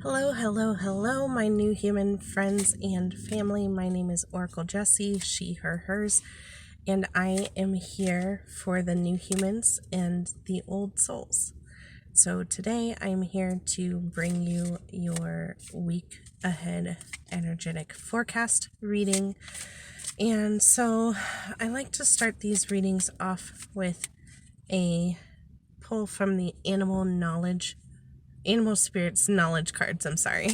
Hello, hello, hello, my new human friends and family. My name is Oracle Jessie, she, her, hers, and I am here for the new humans and the old souls. So today I'm here to bring you your week ahead energetic forecast reading. And so I like to start these readings off with a pull from the Animal Spirits knowledge cards, I'm sorry.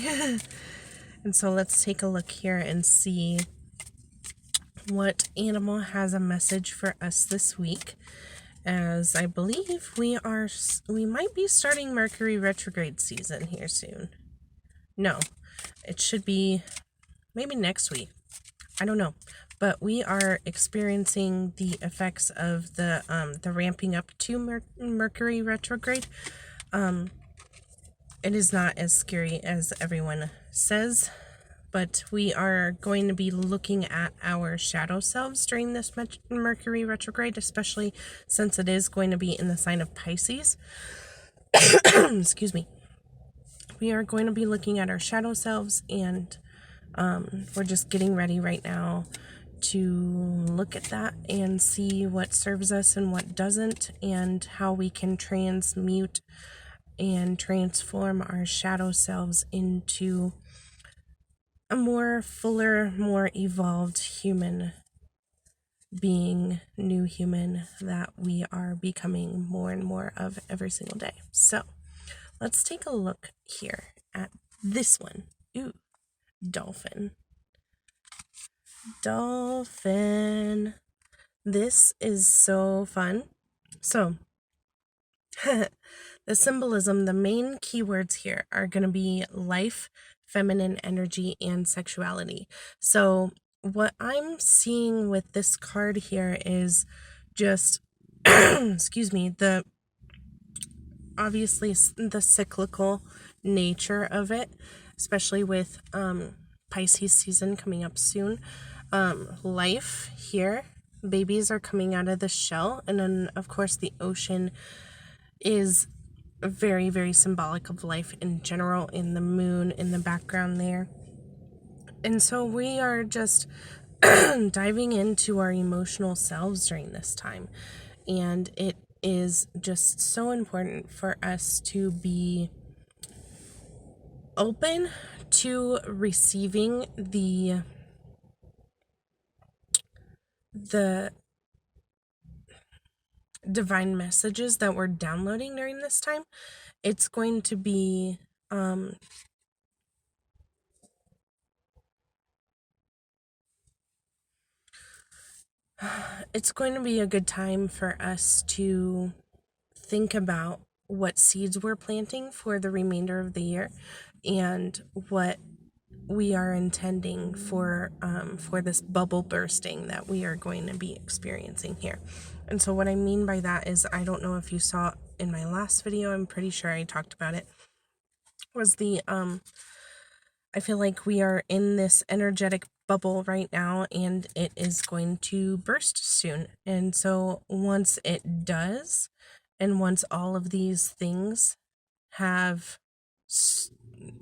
And so let's take a look here and see what animal has a message for us this week, as I believe we might be starting Mercury retrograde season here soon. No, it should be maybe next week. I don't know. But we are experiencing the effects of the ramping up to Mercury retrograde. It is not as scary as everyone says, but we are going to be looking at our shadow selves during this Mercury retrograde, especially since it is going to be in the sign of Pisces. Excuse me. We are going to be looking at our shadow selves, and we're just getting ready right now to look at that and see what serves us and what doesn't, and how we can transmute and transform our shadow selves into a more fuller, more evolved human being, new human that we are becoming more and more of every single day. So let's take a look here at this one. Ooh, Dolphin. Dolphin. This is so fun. So the symbolism, the main keywords here are going to be life, feminine energy, and sexuality. So what I'm seeing with this card here is just, excuse me, obviously the cyclical nature of it, especially with Pisces season coming up soon. Life here, babies are coming out of the shell, and then of course the ocean is very, very symbolic of life in general, in the moon in the background there. And so we are just diving into our emotional selves during this time. And it is just so important for us to be open to receiving the divine messages that we're downloading during this time. It's going to be it's going to be a good time for us to think about what seeds we're planting for the remainder of the year, and what we are intending for this bubble bursting that we are going to be experiencing here. And so what I mean by that is, I don't know if you saw in my last video, I'm pretty sure I talked about it, was the I feel like we are in this energetic bubble right now, and it is going to burst soon. And so once it does, and once all of these things have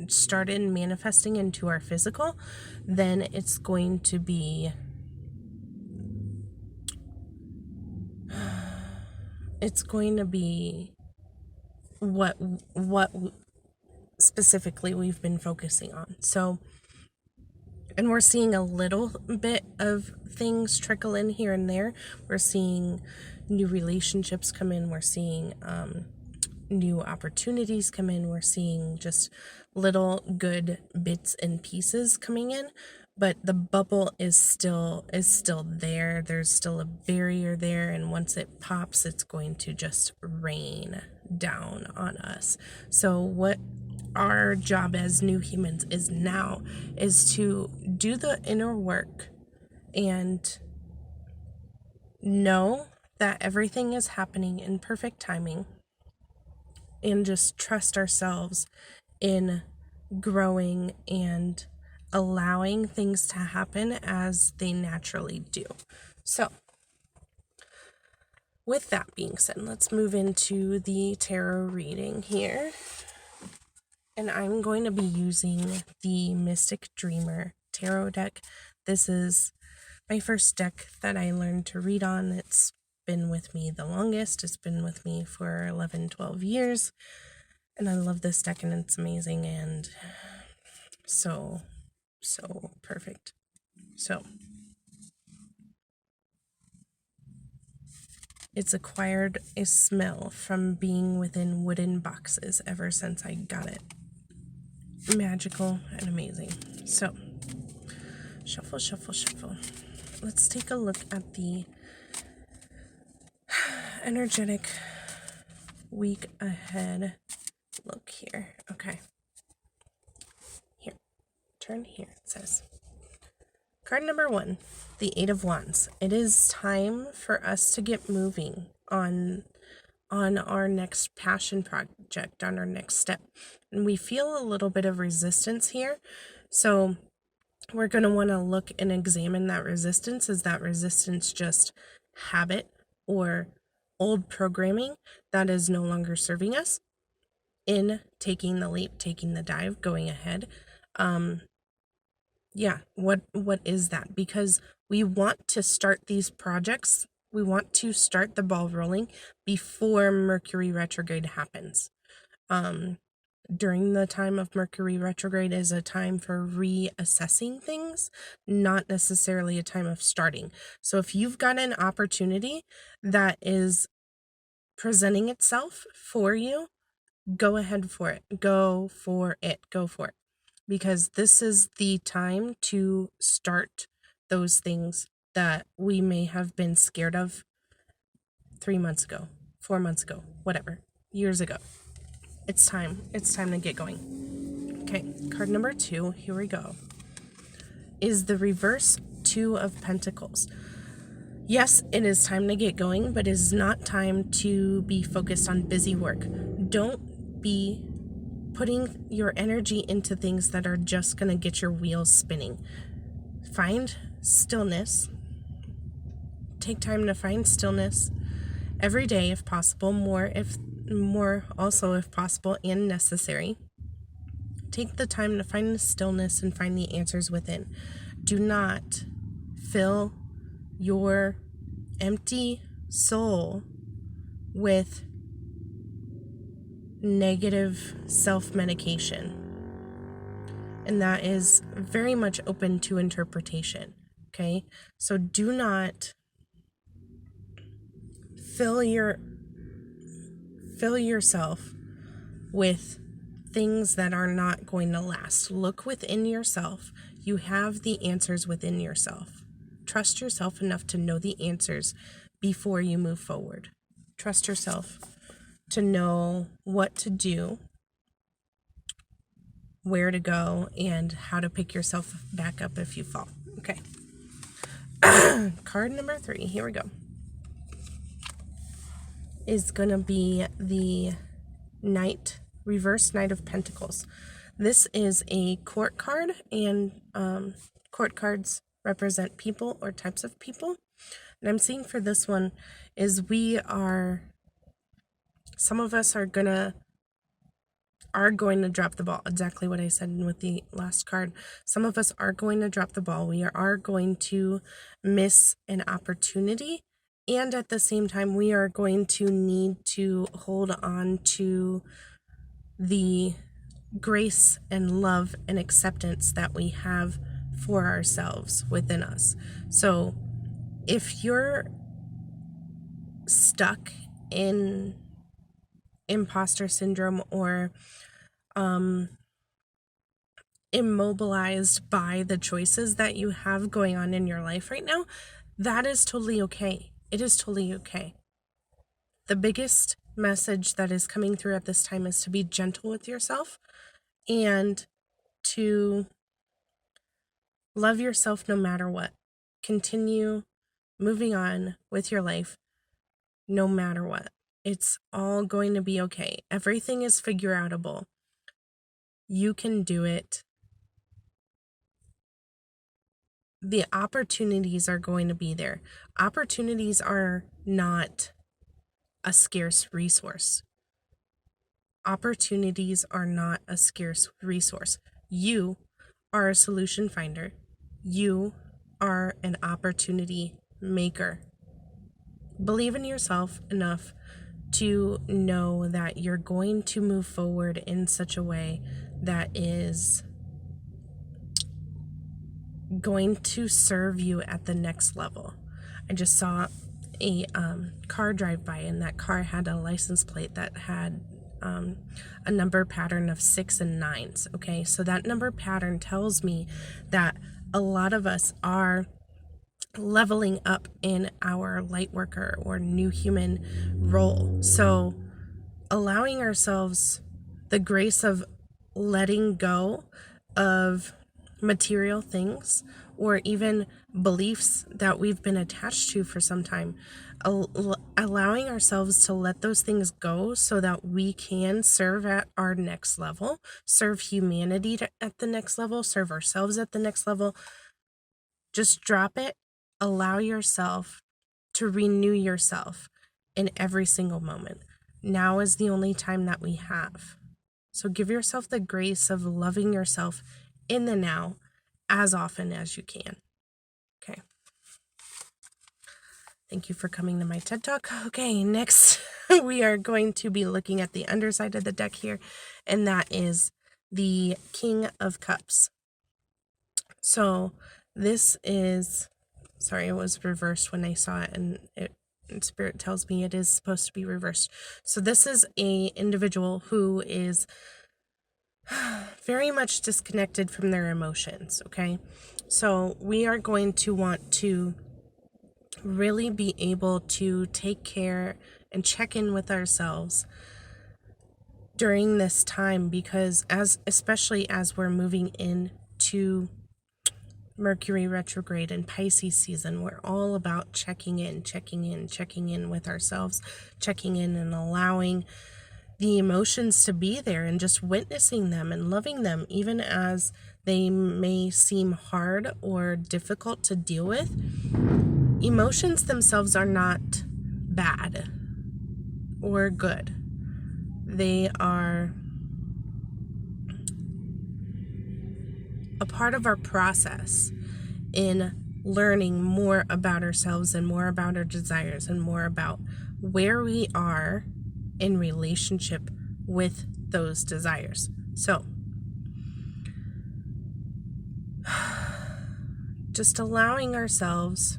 started manifesting into our physical, then it's going to be what specifically we've been focusing on. So, and we're seeing a little bit of things trickle in here and there. We're seeing new relationships come in. We're seeing new opportunities come in. We're seeing just little good bits and pieces coming in, but the bubble is still there. There's still a barrier there, and once it pops, it's going to just rain down on us. So what our job as new humans is now is to do the inner work and know that everything is happening in perfect timing, and just trust ourselves in growing and allowing things to happen as they naturally do. So, with that being said, let's move into the tarot reading here. And I'm going to be using the Mystic Dreamer tarot deck. This is my first deck that I learned to read on. It's been with me the longest. It's been with me for 11, 12 years. And I love this deck, and it's amazing and so perfect. So it's acquired a smell from being within wooden boxes ever since I got it. Magical and amazing. So, shuffle, shuffle, shuffle. Let's take a look at the energetic week ahead. Look here. Okay. Here. Turn here, it says. Card number 1, the 8 of Wands. It is time for us to get moving on our next passion project, on our next step. And we feel a little bit of resistance here. So we're going to want to look and examine that resistance. Is that resistance just habit or old programming that is no longer serving us in taking the leap, taking the dive, going ahead? Yeah, what is that? Because we want to start these projects. We want to start the ball rolling before Mercury retrograde happens. During the time of Mercury retrograde is a time for reassessing things, not necessarily a time of starting. So if you've got an opportunity that is presenting itself for you, go ahead for it. Go for it. Go for it. Because this is the time to start those things that we may have been scared of 3 months ago, 4 months ago, whatever, years ago. It's time to get going. Okay, card number 2, here we go, is the reverse 2 of Pentacles. Yes, it is time to get going, but it is not time to be focused on busy work. Don't be putting your energy into things that are just going to get your wheels spinning. Find stillness. Take time to find stillness every day if possible, more also if possible and necessary. Take the time to find the stillness and find the answers within. Do not fill your empty soul with negative self-medication. And that is very much open to interpretation. Okay? So do not fill yourself with things that are not going to last. Look within yourself. You have the answers within yourself. Trust yourself enough to know the answers before you move forward. Trust yourself to know what to do, where to go, and how to pick yourself back up if you fall. Okay. Card number 3, here we go, is going to be the reverse Knight of Pentacles. This is a court card, and court cards represent people or types of people. And I'm seeing for this one is some of us are going to drop the ball. Exactly what I said with the last card. Some of us are going to drop the ball. We are going to miss an opportunity. And at the same time, we are going to need to hold on to the grace and love and acceptance that we have for ourselves within us. So if you're stuck in imposter syndrome or immobilized by the choices that you have going on in your life right now, that is totally okay. It is totally okay. The biggest message that is coming through at this time is to be gentle with yourself and to love yourself no matter what. Continue moving on with your life no matter what. It's all going to be okay. Everything is figure outable. You can do it. The opportunities are going to be there. Opportunities are not a scarce resource. Opportunities are not a scarce resource. You are a solution finder. You are an opportunity maker. Believe in yourself enough to know that you're going to move forward in such a way that is going to serve you at the next level. I just saw a car drive by, and that car had a license plate that had a number pattern of 6 and 9s. Okay, so that number pattern tells me that a lot of us are leveling up in our light worker or new human role. So allowing ourselves the grace of letting go of material things or even beliefs that we've been attached to for some time, allowing ourselves to let those things go so that we can serve at our next level, serve humanity at the next level, serve ourselves at the next level. Just drop it. Allow yourself to renew yourself in every single moment. Now is the only time that we have. So give yourself the grace of loving yourself in the now as often as you can. Okay. Thank you for coming to my TED Talk. Okay, next we are going to be looking at the underside of the deck here, and that is the King of Cups. So this is, sorry, it was reversed when I saw it, and Spirit tells me it is supposed to be reversed. So this is a individual who is very much disconnected from their emotions, okay? So we are going to want to really be able to take care and check in with ourselves during this time, because especially as we're moving into Mercury retrograde and Pisces season, we're all about checking in with ourselves, checking in and allowing the emotions to be there and just witnessing them and loving them, even as they may seem hard or difficult to deal with. Emotions themselves are not bad or good. They are a part of our process in learning more about ourselves and more about our desires and more about where we are in relationship with those desires. So just allowing ourselves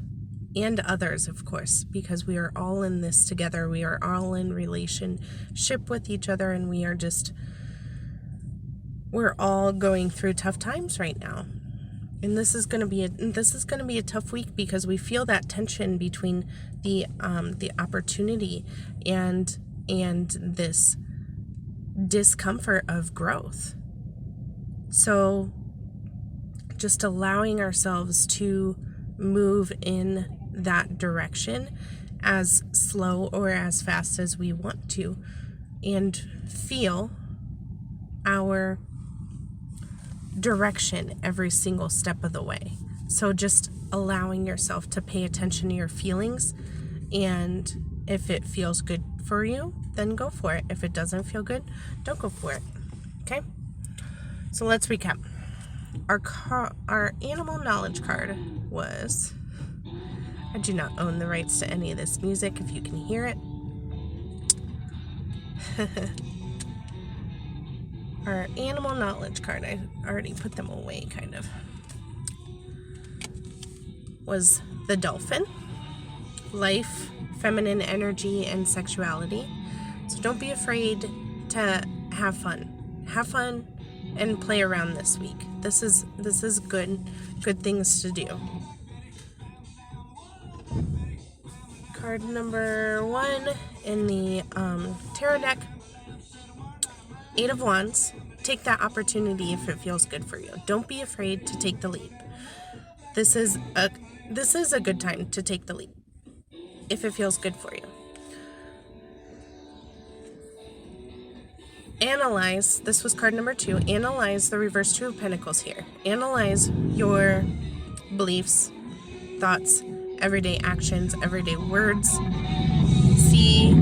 and others, of course, because we are all in this together. We are all in relationship with each other, and we're all going through tough times right now. And this is going to be a tough week, because we feel that tension between the opportunity and this discomfort of growth. So just allowing ourselves to move in that direction as slow or as fast as we want to, and feel our direction every single step of the way. So just allowing yourself to pay attention to your feelings, and if it feels good for you, then go for it. If it doesn't feel good, don't go for it. Okay? So let's recap. Our animal knowledge card was, I do not own the rights to any of this music, if you can hear it. Our animal knowledge card, I already put them away, kind of, was the Dolphin. Life, feminine energy, and sexuality. So don't be afraid to have fun. Have fun and play around this week. This is good things to do. Card number 1 in the tarot deck, 8 of Wands. Take that opportunity if it feels good for you. Don't be afraid to take the leap. This is a good time to take the leap if it feels good for you. Analyze, this was card number 2, analyze the reverse 2 of Pentacles here. Analyze your beliefs, thoughts, everyday actions, everyday words. See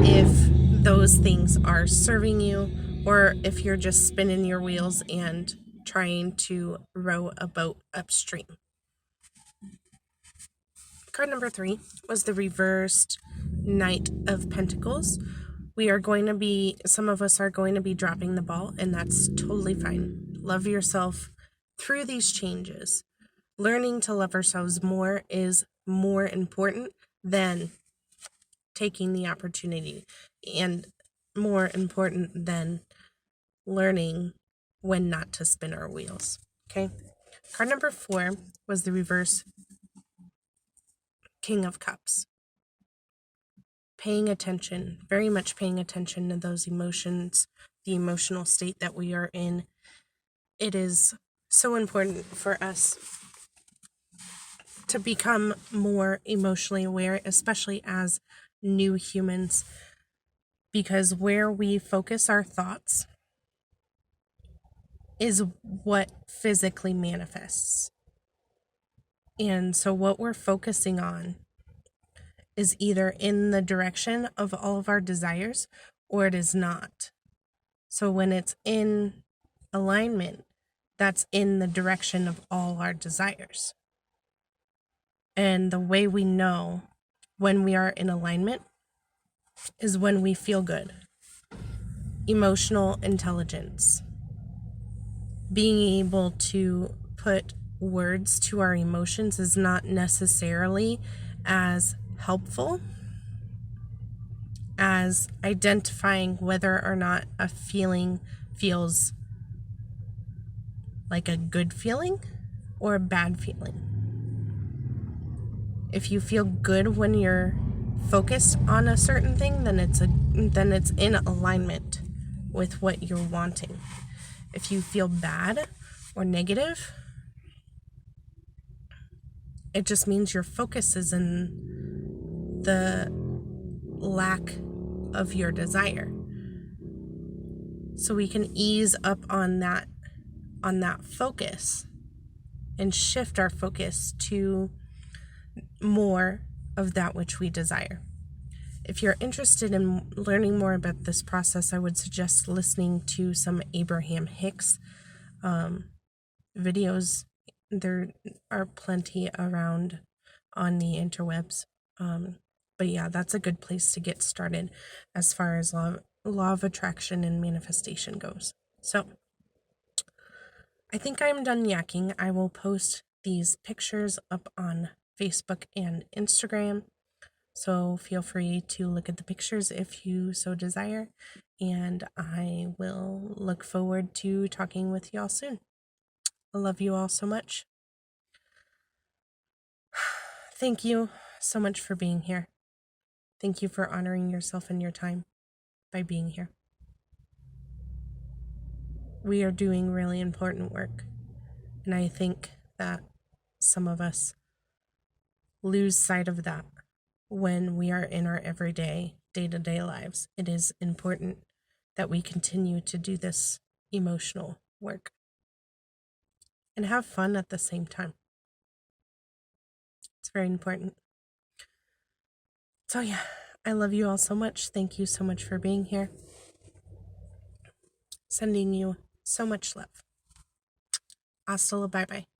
if those things are serving you, or if you're just spinning your wheels and trying to row a boat upstream. Card number 3 was the reversed Knight of Pentacles. Some of us are going to be dropping the ball, and that's totally fine. Love yourself through these changes. Learning to love ourselves more is more important than taking the opportunity, and more important than learning when not to spin our wheels. Okay. Card number 4 was the reverse King of Cups. Paying attention, very much paying attention to those emotions, the emotional state that we are in. It is so important for us to become more emotionally aware, especially as new humans, because where we focus our thoughts is what physically manifests. And so what we're focusing on is either in the direction of all of our desires or it is not. So when it's in alignment, that's in the direction of all our desires. And the way we know when we are in alignment is when we feel good. Emotional intelligence. Being able to put words to our emotions is not necessarily as helpful as identifying whether or not a feeling feels like a good feeling or a bad feeling. If you feel good when you're focused on a certain thing, then it's in alignment with what you're wanting. If you feel bad or negative, it just means your focus is in the lack of your desire. So we can ease up on that focus and shift our focus to more of that which we desire. If you're interested in learning more about this process, I would suggest listening to some Abraham Hicks videos. There are plenty around on the interwebs. But yeah, that's a good place to get started as far as law of attraction and manifestation goes. So I think I'm done yakking. I will post these pictures up on Facebook and Instagram. So feel free to look at the pictures if you so desire. And I will look forward to talking with y'all soon. I love you all so much. Thank you so much for being here. Thank you for honoring yourself and your time by being here. We are doing really important work, and I think that some of us lose sight of that when we are in our everyday, day-to-day lives. It is important that we continue to do this emotional work and have fun at the same time. It's very important. So yeah, I love you all so much. Thank you so much for being here. Sending you so much love. Hasta la bye-bye.